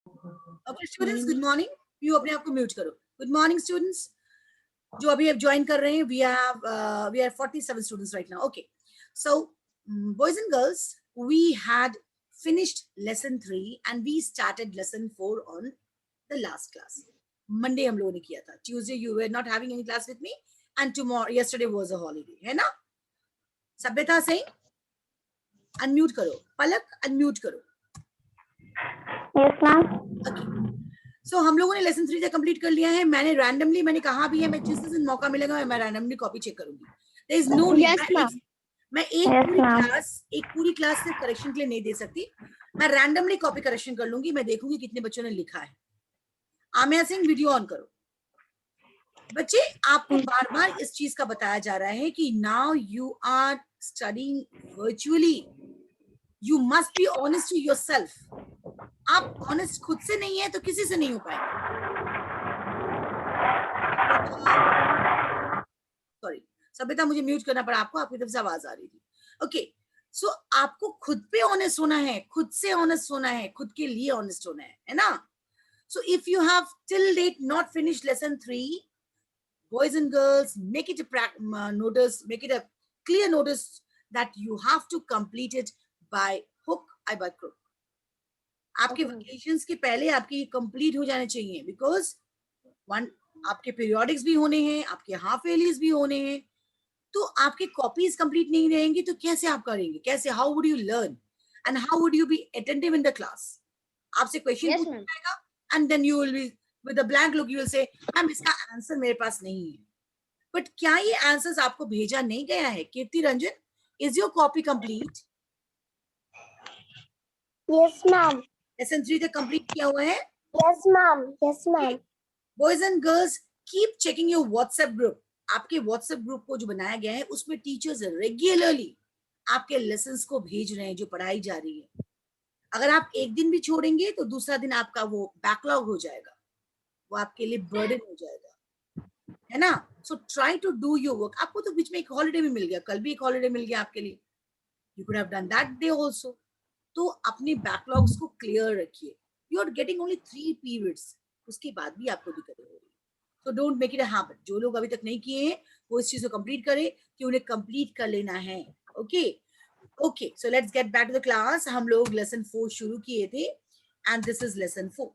Okay students, good morning. You अपने आप को म्यूट करो. गुड मॉर्निंग स्टूडेंट्स जो अभी अब ज्वाइन कर रहे हैं. We are 47 students right now. Okay, so boys and girls, we had finished lesson 3 and we started lesson 4 on the last class. Monday हम लोगों ने किया था. Tuesday you were not having any class with me and tomorrow yesterday was a holiday, है ना? सभ्यता से unmute करो. पलक अनम्यूट करो. Yes ma'am. ओके, सो हम लोगों ने लेसन 3 तक कंप्लीट कर लिया है. मैंने रैंडमली, मैंने कहा भी है, मैं जिस दिन मौका मिलेगा मैं रैंडमली कॉपी चेक करूंगी. There is no need. मैं एक पूरी क्लास सिर्फ करेक्शन के लिए नहीं दे सकती. मैं रैंडमली कॉपी करेक्शन कर लूंगी. मैं देखूंगी कितने बच्चों ने लिखा है. आमिया सिंह, वीडियो ऑन करो. बच्चे, आपको बार बार इस चीज का बताया जा रहा है कि now you are studying virtually. You must be honest to yourself. आप ऑनेस्ट खुद से नहीं है तो किसी से नहीं हो पाएगा. सॉरी सभ्यता, मुझे म्यूट करना पड़ा आपको, आपकी तरफ से आवाज आ रही थी. ओके, सो आपको खुद पे ऑनेस्ट होना है, खुद से ऑनेस्ट होना है, खुद के लिए ऑनेस्ट होना है ना? So if you have till date not finished lesson 3, boys and girls, make it a notice, make it a clear notice that you have to complete it by hook or by crook. आपके vacations के पहले आपके complete हो जाने चाहिए. Because आपके पीरियोडिक्स भी होने हैं, आपके हाफ ईयरलीज भी होने हैं. तो आपके कॉपीज कंप्लीट नहीं रहेंगी तो कैसे आप करेंगे? कैसे? How would you learn and how would you be attentive in the class? आपसे क्वेश्चन पूछा जाएगा and then you will be with a blank look. You will say ma'am इसका आंसर मेरे पास नहीं है. बट क्या ये आंसर्स आपको भेजा नहीं गया है? Kirti Ranjan, is your copy complete? Yes ma'am. Lesson 3 तक कंप्लीट किया हुआ है? Yes ma'am. Yes ma'am. Boys and girls, keep checking your WhatsApp group. आपके व्हाट्सएप ग्रुप को जो बनाया गया है उसमें टीचर्स रेगुलरली आपके लेसन्स को भेज रहे हैं जो पढ़ाई जा रही है. अगर आप एक दिन भी छोड़ेंगे तो दूसरा दिन आपका वो बैकलॉग हो जाएगा, वो आपके लिए बर्डन हो जाएगा, है ना? So try to do your work. आपको तो बीच में एक हॉलिडे भी मिल गया, कल भी एक हॉलिडे मिल गया आपके लिए. You could have done that day also. तो अपने बैकलॉग्स को क्लियर रखिए. You are getting only 3 periods, उसके बाद भी आपको दिक्कतें हो रही है. So don't make it a habit. जो लोग अभी तक नहीं किए हैं वो इस चीज को कंप्लीट करें कि उन्हें कंप्लीट कर लेना है. Okay okay, so let's get back to the class. हम लोग लेसन 4 शुरू किए थे एंड दिस इज लेसन 4.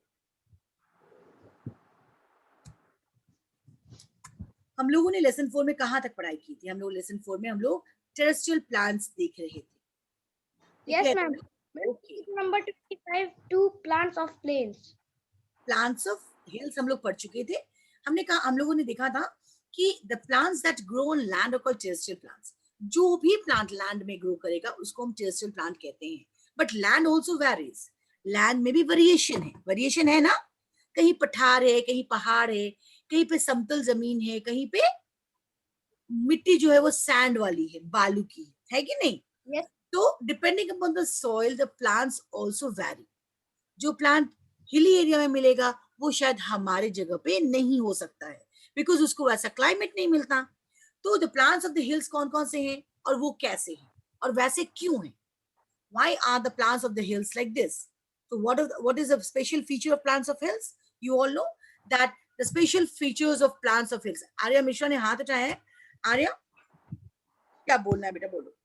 हम लोगों ने लेसन 4 में कहां तक पढ़ाई की थी? हम लोग लेसन 4 में हम लोग टेरेस्ट्रियल प्लांट्स देख रहे थे. Yes ma'am. Okay, number 25 two plants of plains. Plants of hills हम लोग पढ़ चुके थे. हमने कहा, हम लोगों ने देखा था कि the plants that grow on land are called terrestrial plants. जो भी प्लांट लैंड में ग्रो करेगा उसको हम टेरेस्ट्रियल प्लांट कहते हैं. But land also varies. Land में भी वेरिएशन है ना? कहीं पठार है, कहीं पहाड़ है, कहीं पे समतल जमीन है, कहीं पे मिट्टी जो है वो सैंड वाली है, बालू की है कि नहीं? Yes. तो depending upon the soil the plants also very. जो प्लांट हिली एरिया में मिलेगा वो शायद हमारे जगह पे नहीं हो सकता है, बिकॉज उसको वैसा क्लाइमेट नहीं मिलता. तो the plants of the hills कौन कौन से हैं और वो कैसे हैं और वैसे क्यों हैं? Why are the plants of the hills like this? So what is the special feature of plants of hills? You all know that the special features of plants of hills. Arya Mishra ने हाथ उठाया है. आर्या, क्या बोलना है बेटा? बोलो.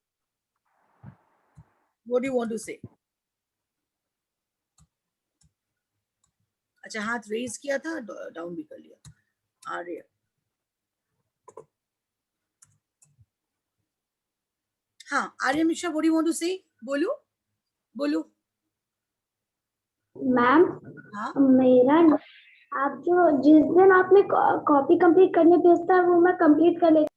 What do you want to say? अच्छा, हाथ रेज किया था, डाउन भी कर लिया. आर्या, हाँ Arya Mishra, what do you want to say? बोलो बोलो. मैम, हाँ, मेरा आप जो जिस दिन आपने कॉपी कंप्लीट करने भेजता है वो मैं कंप्लीट कर लेती.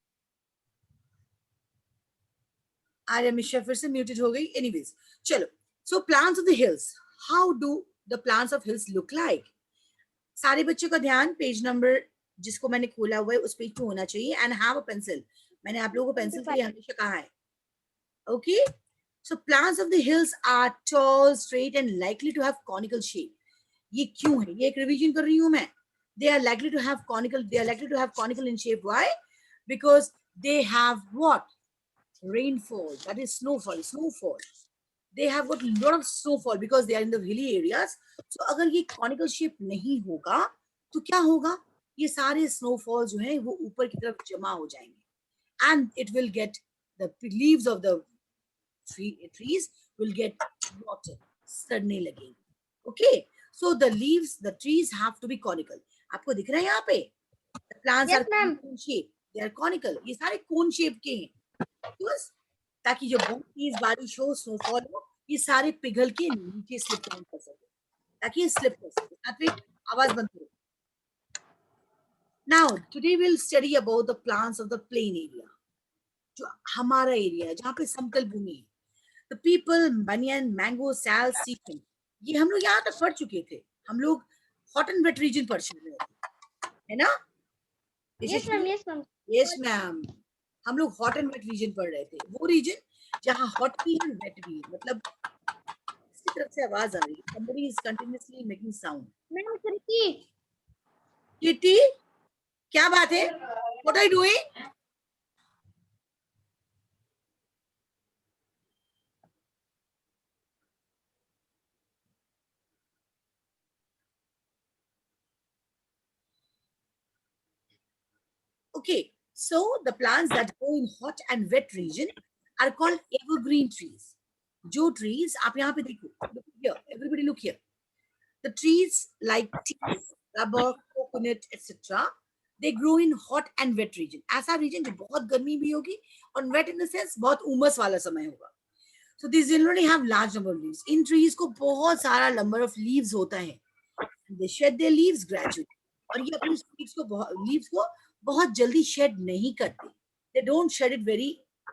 आर्या मिश्रा फिर से म्यूटेड हो गई. एनीवेज, चलो. सो plants of the hills, how do the plants of hills look like? सारे बच्चों का ध्यान, पेज नंबर जिसको मैंने खोला हुआ है उस पेज पे होना चाहिए. And have a pencil. मैंने आप लोगों को पेंसिल के लिए हमेशा कहा है. Okay, so plants of the hills are tall, straight and likely to have conical shape. ये क्यों है? ये एक रिवीजन कर रही हूं मैं. they are likely to have conical in shape. Why? Because they have what? Rainfall, that is snowfall. they have got a lot of snowfall because they are in the hilly areas. So अगर ये conical shape नहीं होगा तो क्या होगा, ये सारे snowfall जो हैं वो ऊपर की तरफ जमा हो जाएंगे and it will get the leaves of the trees will get rotted, सड़ने लगेंगे. Okay, so the leaves, the trees have to be conical. आपको दिख रहा है यहाँ पे the plants Yes, are ma'am. cone shape, they are conical. ये सारे cone shape के हैं because ताकि जब बहुत तेज बारिश हो, स्नोफॉल हो, ये सारे पिघल के नीचे स्लिप डाउन कर सके, ताकि ये स्लिप कर सके. सात्विक, आवाज बंद करो. Now today we'll study about the plants of the plain area, जो हमारा एरिया है जहाँ पे समतल भूमि है. The people, banyan, mango, sal, sequin, ये हम लोग यहाँ तक पढ़ चुके थे. हम लोग हॉट एंड वेट रीजन पढ़ चुके थे, है ना? Yes, ma'am. Yes, ma'am. Yes ma'am, हम लोग हॉट एंड वेट रीजन पढ़ रहे थे. वो रीजन जहाँ हॉट भी है वेट भी है. मतलब इसकी तरफ से आवाज आ रही है. Somebody is continuously making sound. Ma'am, Kirti. Kitty, क्या बात है? What are you doing? Okay, so the plants that grow in hot and wet region are called evergreen trees. जो trees आप यहाँ पे देखो, look here, everybody look here. The trees like tea, rubber, coconut, etc. They grow in hot and wet region. ऐसा region जो बहुत गर्मी भी होगी और wet in the sense बहुत उमस वाला समय होगा. So these generally have large number of leaves. In trees को बहुत सारा number of leaves होता है. They shed their leaves gradually. और ये अपनी leaves को बहुत जल्दी shed नहीं करते. They don't shed it very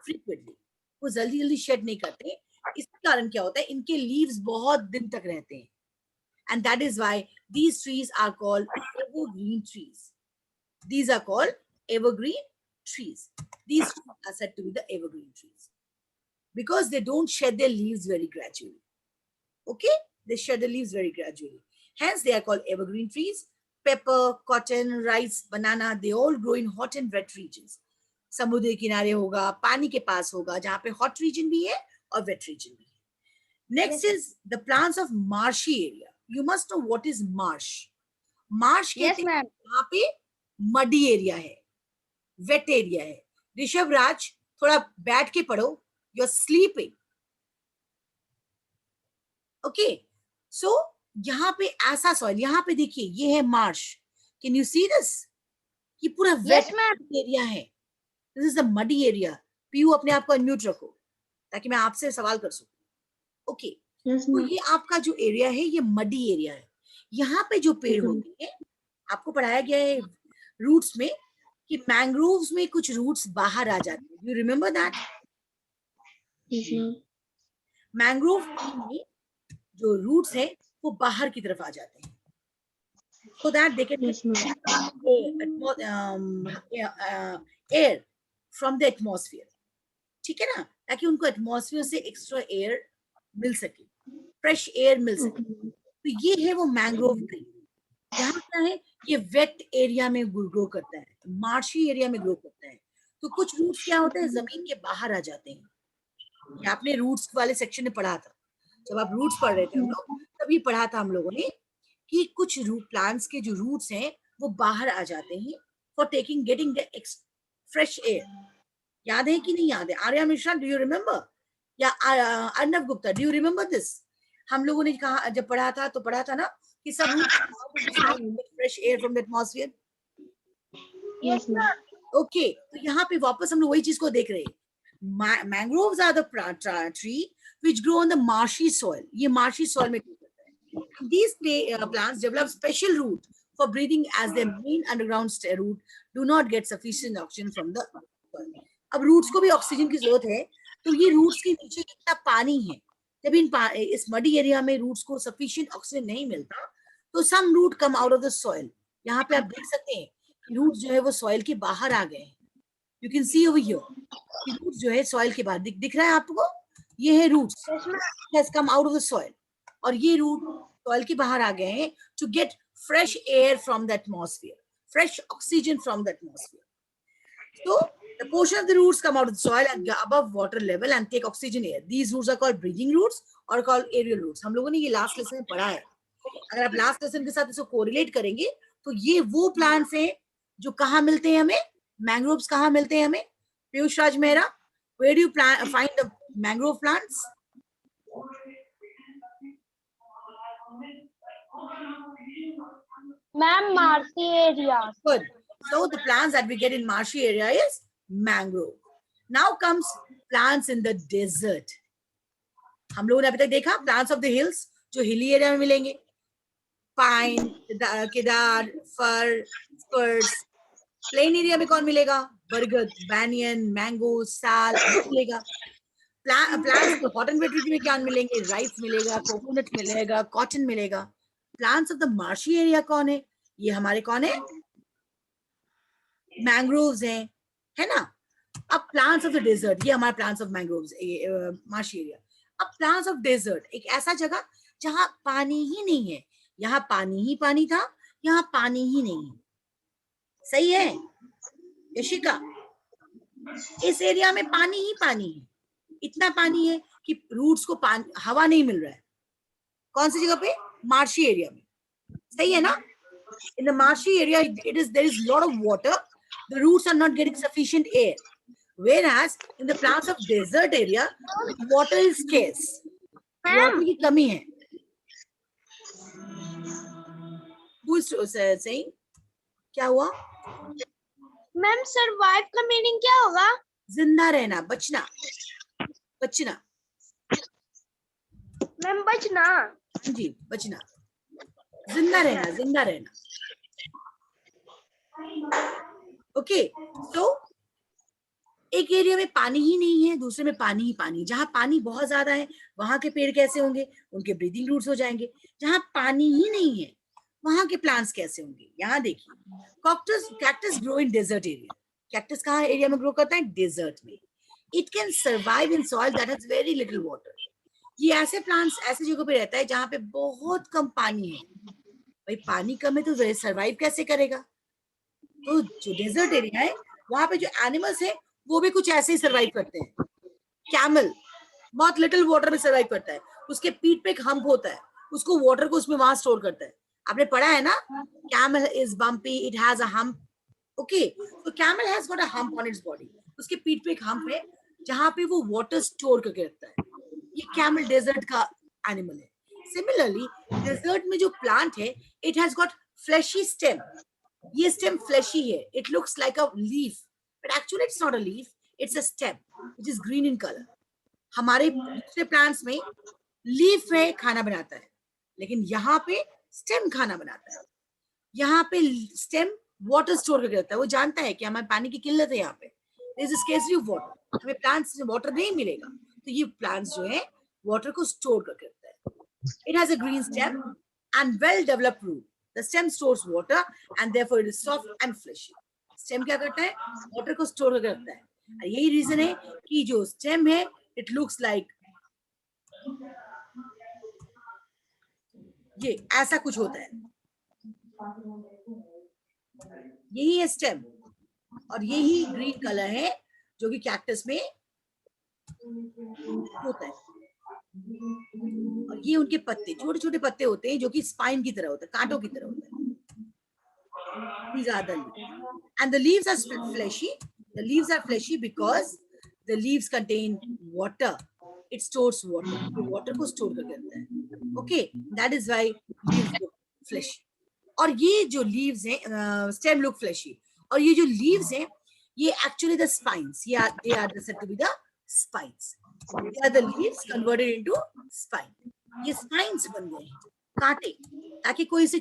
frequently. वो जल्दी जल्दी shed नहीं करते. इसके कारण क्या होता है, इनके leaves बहुत दिन तक रहते हैं. And that is why these trees are called evergreen trees. These are called evergreen trees. These trees are said to be the evergreen trees because they don't shed their leaves very gradually. Okay, they shed the leaves very gradually. Hence, they are called evergreen trees. Pepper, cotton, rice, banana, they all grow in hot and wet regions. समुद्र किनारे होगा, पानी के पास होगा, जहाँ पे hot region भी है और wet region भी है. Next is the plants of marshy area. You must know what is marsh. Marsh Yes, कहते हैं ma'am. यहाँ पे muddy area है, wet area है. ऋषभ राज, थोड़ा बैठ के पढ़ो. You're sleeping. Okay, so यहाँ पे ऐसा सॉइल, यहाँ पे देखिए ये है marsh. Can you see this? ये पूरा Yes, वेट ma'am. एरिया है. This is the muddy area. पीयू अपने आप को अनम्यूट रखो ताकि मैं आपसे सवाल कर सकूं. ओके, तो ये आपका जो एरिया है ये मडी एरिया है. यहाँ पे जो पेड़ होते हैं, आपको पढ़ाया गया है रूट्स में कि मैंग्रोव्स में कुछ रूट्स बाहर आ जाते हैं. You remember that? मैंग्रोव में जो रूट्स है वो बाहर की तरफ आ जाते हैं. So that they can air from the atmosphere. ठीक है ना, ताकि उनको एटमॉस्फेयर से एक्स्ट्रा एयर मिल सके, फ्रेश एयर मिल सके. तो ये है वो मैंग्रोव ट्री. यहाँ क्या है, ये वेट एरिया में ग्रो करता है, मार्शी एरिया में ग्रो करता है. तो कुछ रूट्स क्या होते हैं, जमीन के बाहर आ जाते हैं. ये आपने रूट्स वाले सेक्शन में पढ़ा था, जब आप रूट्स पढ़ रहे थे हम लोग, तभी पढ़ा था हम लोगों ने कि कुछ प्लांट्स के जो रूट्स हैं वो बाहर आ जाते हैं for getting the fresh air. याद है कि नहीं याद है? Arya Mishra, do you remember? या Arnav Gupta, do you remember this? हम लोगों ने कहा जब पढ़ा था तो पढ़ा था ना कि सब fresh air from the atmosphere. Okay, तो यहाँ पे वापस हम लोग वही चीज को देख रहे हैं. Mangroves are the tree which grow on the marshy soil. ये marshy soil में grow करता है. These plants develop special root for breathing as their main underground root do not get sufficient oxygen from the soil. अब roots को भी oxygen की जरूरत है, तो ये roots के नीचे कितना पानी है, जब इस muddy एरिया में roots को sufficient ऑक्सीजन नहीं मिलता, तो some root come out of the soil. यहाँ पे आप देख सकते हैं रूट जो है वो सॉइल के बाहर आ गए हैं. You can see over here root जो है सॉइल के बाहर दिख रहा है आपको. ये है roots has come out of the soil, और ये रूट सॉइल के बाहर आ गए हैं to get fresh air from the atmosphere, fresh oxygen from the atmosphere. So The portion of the roots come out of the soil and above water level and take oxygen air. These roots are called breathing roots or called aerial roots. हम लोगों ने ये last lesson में पढ़ा है. अगर आप last lesson के साथ इसको कोरिलेट करेंगे तो ये वो प्लांट्स हैं जो कहाँ मिलते हैं हमें. मैंग्रोव्स कहाँ मिलते हैं हमें. पीयूष राज Mehra, where do you find the mangrove plants? Ma'am, marshy areas. Good. So the plants that we get in marshy area is mangrove. Now comes plants in the desert. हम लोगों ने अभी तक देखा plants of the hills जो hilly area में मिलेंगे. Pine, kedar, fir, spruce. Plain area में कौन मिलेगा. बरगद, banyan, mango, sal मिलेगा. Plants hot and wet region में क्या मिलेंगे. Rice मिलेगा, coconut मिलेगा, cotton मिलेगा. Plants of the marshy area कौन है. ये हमारे कौन है. मैंग्रोव्स हैं, है ना. अब प्लांट्स ऑफ द डेजर्ट, ये हमारे plants of mangroves marshy area. अब प्लांट्स ऑफ डेजर्ट एक ऐसा जगह जहां पानी ही नहीं है. यहाँ पानी ही पानी था, यहाँ पानी ही नहीं है. सही है यशिका. इस एरिया में पानी ही पानी है. इतना पानी है कि रूट्स को हवा नहीं मिल रहा है. कौन सी जगह पे. मार्शी एरिया में. सही है ना. In the marshy area, there is lot of water. The roots are not getting sufficient air. Whereas in the plants of desert area, water is scarce. Water की कमी है. Who is saying? क्या हुआ? Ma'am, survive का meaning क्या होगा? जिंदा रहना, बचना, बचना. Ma'am, बचना. जी, बचना. जिंदा रहना, जिंदा रहना. ओके. तो एक एरिया में पानी ही नहीं है, दूसरे में पानी ही पानी. जहां पानी बहुत ज्यादा है वहां के पेड़ कैसे होंगे. उनके ब्रीदिंग रूट्स हो जाएंगे. जहां पानी ही नहीं है वहां के प्लांट्स कैसे होंगे. यहाँ देखिए, cactus grow in desert area. Cactus कहाँ एरिया में ग्रो करता है. डेजर्ट में. It can survive in soil that has very little water. ये ऐसे प्लांट्स ऐसी जगह पे रहता है जहां पे बहुत कम पानी है. भाई पानी कम है तो सर्वाइव कैसे करेगा. तो जो डेजर्ट एरिया है वहां पे जो एनिमल्स है वो भी कुछ ऐसे ही सर्वाइव करते हैं. कैमल बहुत लिटिल वाटर में सर्वाइव करता है. उसके पीठ पे एक हम्प होता है, उसको वाटर को उसमें वहां स्टोर करता है. आपने पढ़ा है ना. Camel is bumpy, it has a hump. Okay. तो camel has got a hump on its body. उसके पीठ पे एक हम्प है जहां पे वो वाटर स्टोर करके रखता है. ये कैमल डेजर्ट का एनिमल है. सिमिलरली डेजर्ट में जो प्लांट है it has got fleshy stem. ये स्टेम फ्लैशी है. It looks like a leaf but actually it's not a leaf, it's a stem which is green in colour. हमारे दूसरे plants में leaf है, खाना बनाता है, लेकिन यहाँ पे स्टेम खाना बनाता है. यहाँ पे स्टेम वाटर स्टोर करके रखता है. वो जानता है कि हमें पानी की किल्लत है. यहाँ पे there is scarcity of water. हमें प्लांट्स से वाटर नहीं मिलेगा तो ये प्लांट्स जो है वाटर को स्टोर करके रखता है. It has a green stem and well developed root. The stem stores water and therefore it is soft and fleshy. Stem क्या करता है. water को store करके रखता है. यही रीजन है कि जो stem है it looks like ये ऐसा कुछ होता है. यही है स्टेम और यही ग्रीन कलर है जो कि कैक्टस में होता है. और ये उनके पत्ते, छोटे छोटे पत्ते होते हैं जो कि स्पाइन की तरह होता है, कांटों की तरह होता है. These are the leaves. And the leaves are fleshy. The leaves are fleshy because the leaves contain water. It stores water. ये water को store करके रखता है. Okay, that is why leaves look fleshy. और ये जो leaves हैं, stem look fleshy. और ये जो leaves हैं, ये actually the spines. They are said to be the spines. They are the leaves converted into spine. ये spines बन गए हैं, कांटे, ताकि कोई इसे,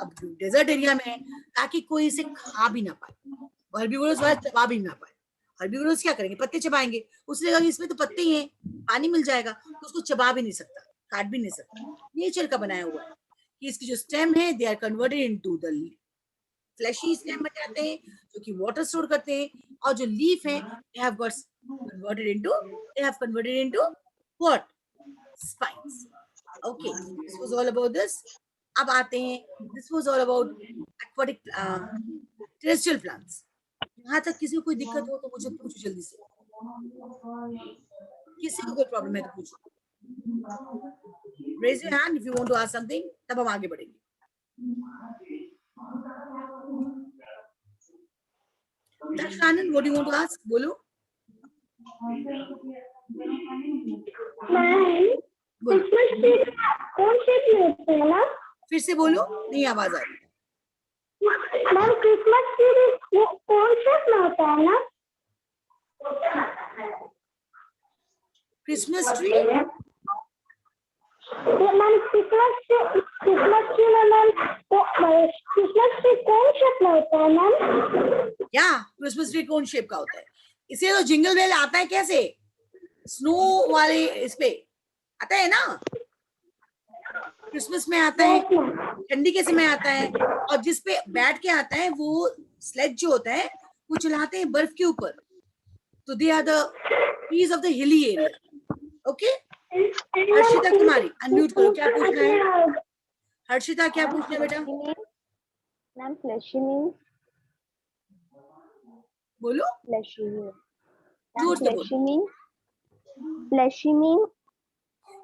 अब डेजर्ट एरिया में है, ताकि कोई इसे खा भी ना पाए. हर्बीवोरस वाला चबा भी ना पाए. हर्बीवोरस क्या करेंगे, पत्ते चबाएंगे. उसने कहा इसमें तो पत्ते ही हैं, पानी मिल जाएगा, तो उसको चबा भी नहीं सकता, काट भी नहीं सकता. नेचर का बनाया हुआ है कि इसकी जो स्टेम है they are converted into the fleshy stem बन जाते हैं जो कि वाटर स्टोर करते हैं. और जो लीफ है they have got converted into what? Spines. Okay, this was all about this. अब आते हैं, this was all about aquatic terrestrial plants. यहाँ तक किसी को कोई दिक्कत हो तो मुझे पूछो जल्दी से, किसी को कोई प्रॉब्लम है तो पूछो, raise your hand if you want to ask something, तब हम आगे बढ़ेंगे। Darshanand, what do you want to ask, बोलो। क्रिसमस ट्री कौन शेप में होता है ना? फिर से बोलो, नहीं आवाज आ रही। मैम क्रिसमस ट्री कौन शेप में होता है ना? Christmas tree, ma'am Christmas tree में मैम क्रिसमस ट्री कौन शेप में होता है मैम? या क्रिसमस ट्री कौन शेप का होता है? इसे तो जिंगल बेल आता है कैसे, स्नो वाले इस पे आता है ना, क्रिसमस में आता है, ठंडी के समय आता है, और जिस पे बैठ के आता है वो स्लेज जो होता है वो चलाते हैं बर्फ के ऊपर, तो they are the trees of the hilly area. Okay, Harshita Kumari unmute करो, क्या पूछना है हर्षिता, क्या पूछना है बेटा? मैम फ्लैशी मींस, बोलो फ्लैशी जोर से बोलो। Fleshy means, fleshy means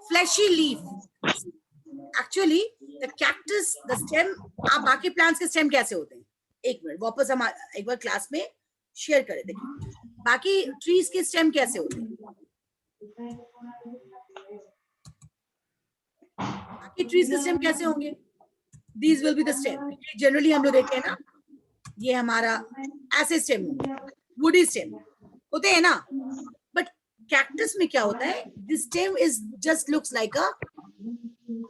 fleshy leaf, actually the cactus, the stem, आप बाकी प्लांट्स के स्टेम कैसे होते हैं, एक मिनट वापस हम एक बार क्लास में शेयर करें। देखिए बाकी ट्रीज के स्टेम कैसे होते हैं, बाकी ट्रीज के स्टेम कैसे होंगे, these will be the stem, generally हम लोग देखते हैं ना, ये हमारा ऐसे स्टेम होंगे, वुडी स्टेम होते हैं ना, बट कैक्टस में क्या होता है, this stem is just looks like a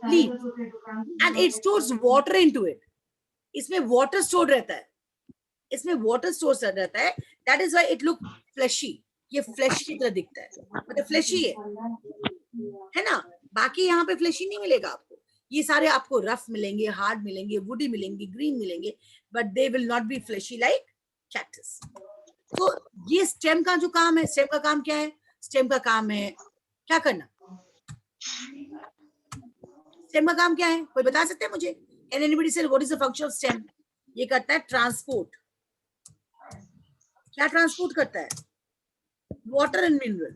leaf and it stores water into it, इसमें वाटर स्टोर रहता है, इसमें वाटर स्टोर रहता है, that is why it look fleshy, ये फ्लैश की तरह दिखता है, मतलब फ्लैशी है ना, बाकी यहाँ पे फ्लैशी नहीं मिलेगा आपको, ये सारे आपको रफ मिलेंगे, हार्ड मिलेंगे, वुडी मिलेंगे, ग्रीन मिलेंगे, but they will not be fleshy like cactus. तो ये स्टेम का जो काम है, स्टेम का काम क्या है, स्टेम का काम है क्या करना, स्टेम का काम क्या है, कोई बता सकते हैं मुझे? कैन एनीबॉडी से what is the function of stem? ये करता है ट्रांसपोर्ट, क्या ट्रांसपोर्ट करता है, वाटर एंड मिनरल,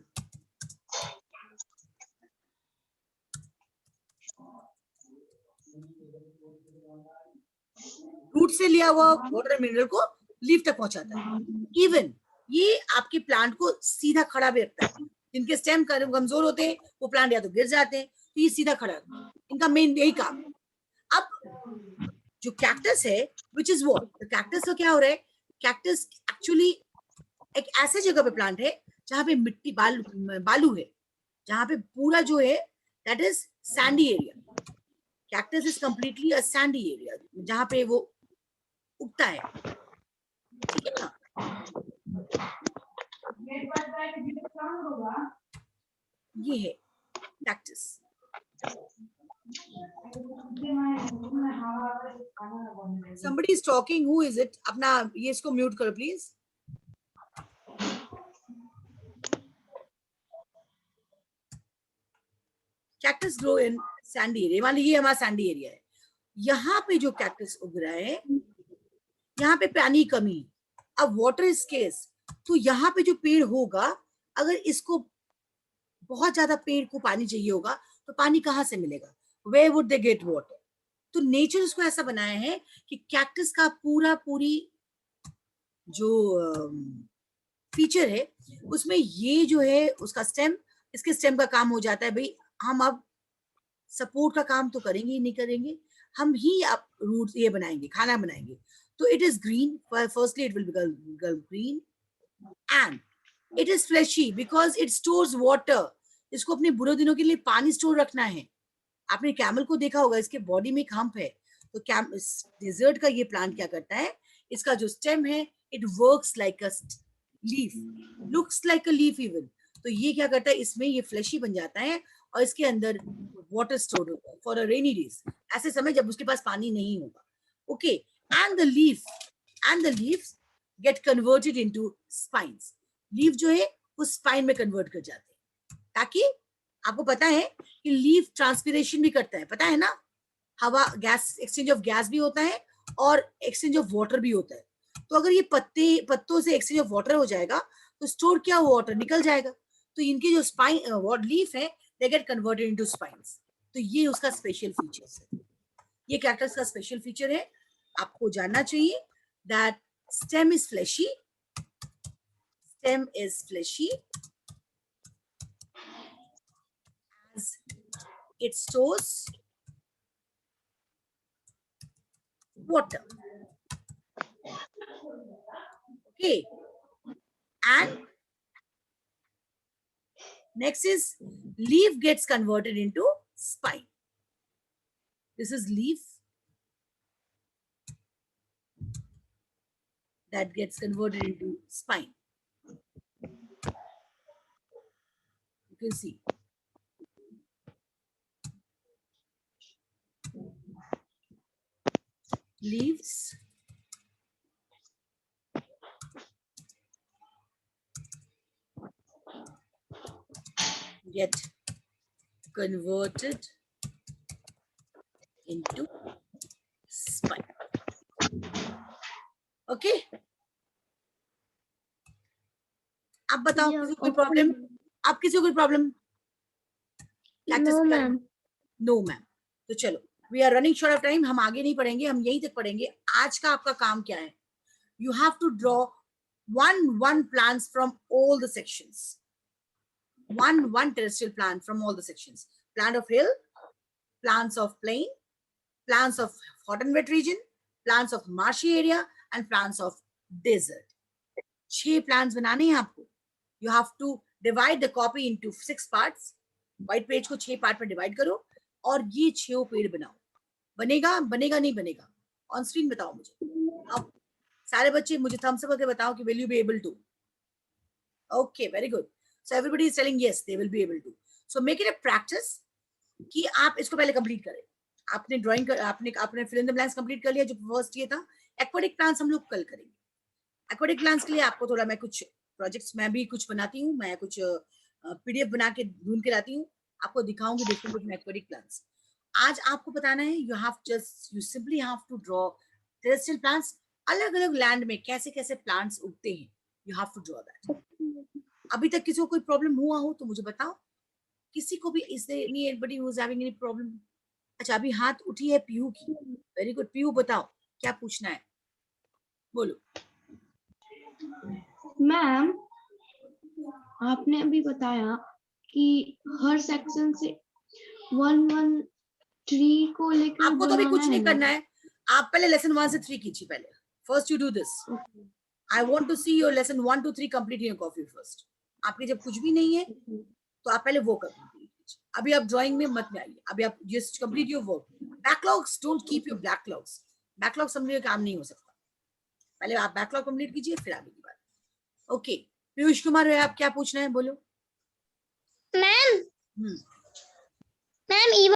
रूट से लिया हुआ वाटर मिनरल को लीफ तक पहुंचाता है। इवन ये आपके प्लांट को सीधा खड़ा भी रखता है, जिनके स्टेम कमजोर होते हैं वो प्लांट या तो गिर जाते हैं, तो ये सीधा खड़ा रखता है, इनका मेन यही काम है। अब जो कैक्टस है, विच इज व्हाट, कैक्टस का क्या हो रहा है, कैक्टस एक्चुअली एक ऐसे जगह पे प्लांट है जहां पे मिट्टी बालू है, जहां पे पूरा जो है that is Sandy area, cactus is completely a Sandy area जहां पे वो उगता है, ठीक है ना। ये है cactus. somebody is talking, who is it? अपना ये इसको म्यूट करो please. Cactus grow in Sandy area, मान लीजिए ये हमारा सैंडी एरिया है, यहाँ पे जो कैक्टस उग रहा है, यहाँ पे पानी कमी, अब वाटर इज स्केर्स, तो यहाँ पे जो पेड़ होगा, अगर इसको बहुत ज्यादा पेड़ को पानी चाहिए होगा तो पानी कहाँ से मिलेगा, where would they get water? तो नेचर उसको ऐसा बनाया है कि कैक्टस का पूरी जो फीचर है उसमें ये जो है उसका स्टेम, इसके स्टेम का काम हो जाता है, भाई हम अब सपोर्ट का काम तो करेंगे ही नहीं करेंगे, हम ही अब रूट ये बनाएंगे, खाना बनाएंगे, तो it is green, firstly it will become green and it is fleshy because it stores water, इसको अपने बुरे दिनों के लिए पानी स्टोर रखना है। आपने कैमल को देखा होगा, इसके बॉडी में एक हम्प है, तो डेजर्ट का ये प्लांट क्या करता है, इसका जो स्टेम है it works like a leaf, looks like a leaf even, तो ये क्या करता है, इसमें ये फ्लैशी बन जाता है और इसके अंदर वाटर स्टोर होता है फॉर अ रेनी डेज, ऐसे समय जब उसके पास पानी नहीं होगा। Okay, and the leaves get converted into spines, leaf जो है वो स्पाइन में कन्वर्ट कर जाते हैं, ताकि आपको पता है कि लीफ ट्रांसपिरेशन भी करता है, पता है ना, हवा गैस, एक्सचेंज ऑफ गैस भी होता है और एक्सचेंज ऑफ वाटर भी होता है, तो अगर ये पत्तों से एक्सचेंज ऑफ वाटर हो जाएगा तो स्टोर क्या हुआ, वाटर निकल जाएगा, तो इनकी जो स्पाइन लीफ है they get converted into spines. तो ये उसका स्पेशल फीचर्स है, ये कैक्टस का स्पेशल फीचर है, आपको जानना चाहिए। That stem is fleshy, stem is fleshy as it stores water. Okay, and next is leaf gets converted into spine. This is leaf that gets converted into spine. You can see. Leaves get converted into spine. Okay. आप बताओ, किसी को कोई problem? आप किसी को कोई problem? No ma'am. No ma'am. तो चलो, we are running short of time, हम आगे नहीं पढ़ेंगे, हम यहीं तक पढ़ेंगे। आज का आपका काम क्या है? You have to draw one plants from all the sections. One terrestrial plant from all the sections. Plant of hill, plants of plain, plants of hot and wet region, plants of marshy area, and plants of desert. 6 plants बनाने हैं आपको. You have to divide the copy into 6 parts. White page को 6 part में divide करो और ये 6 पेड़ बनाओ. बनेगा नहीं बनेगा? ऑन स्क्रीन बताओ मुझे. अब सारे बच्चे मुझे थम्स अप करके बताओ कि will you be able to? Okay, very good. So everybody is telling yes, they will be able to. So make it a practice कि आप इसको पहले कंप्लीट करें. आपने ड्राइंग आपने fill in the blanks complete कर लिया, जो फर्स्ट ये था. एक्वाटिक प्लांट्स हम लोग कल करेंगे. एक्वाटिक प्लांट्स के लिए आपको थोड़ा, मैं कुछ प्रोजेक्ट्स मैं भी कुछ बनाती हूँ, मैं कुछ पीडीएफ बना के ढूंढ के लाती हूँ, आपको दिखाऊंगी डिफरेंट एक्वाटिक प्लांट्स. आज आपको बताना है, you simply have to draw terrestrial plants. अलग अलग लैंड में कैसे कैसे प्लांट्स उगते हैं, you have to draw that. अभी तक किसी को कोई प्रॉब्लम हुआ हो तो मुझे बताओ. किसी को भी is there anybody who is having any problem? अच्छा, अभी हाथ उठी है पीयू की. Very good. पीयू बताओ क्या पूछना है, बोलो. मैम, आपने अभी बताया कि हर सेक्शन से 1-1-3 को लेकर आपको तो अभी कुछ नहीं करना है. है. आप पहले लेसन 1 से 3 कीजिए पहले. First you do this. I want to see your lesson 1 to 3 complete in your copy first. आपके जब कुछ भी नहीं है तो आप पहले वो कर. अभी आप ड्राइंग में मत में आइए. अभी आप just complete your work. Backlogs, don't keep your backlogs. Backlog समझने का काम नहीं हो सकता. पहले आप बैकलॉग कंप्लीट कीजिए, फिर आगे की बात. ओके, पीयूष कुमार है, आप क्या पूछना है, बोलो. मैम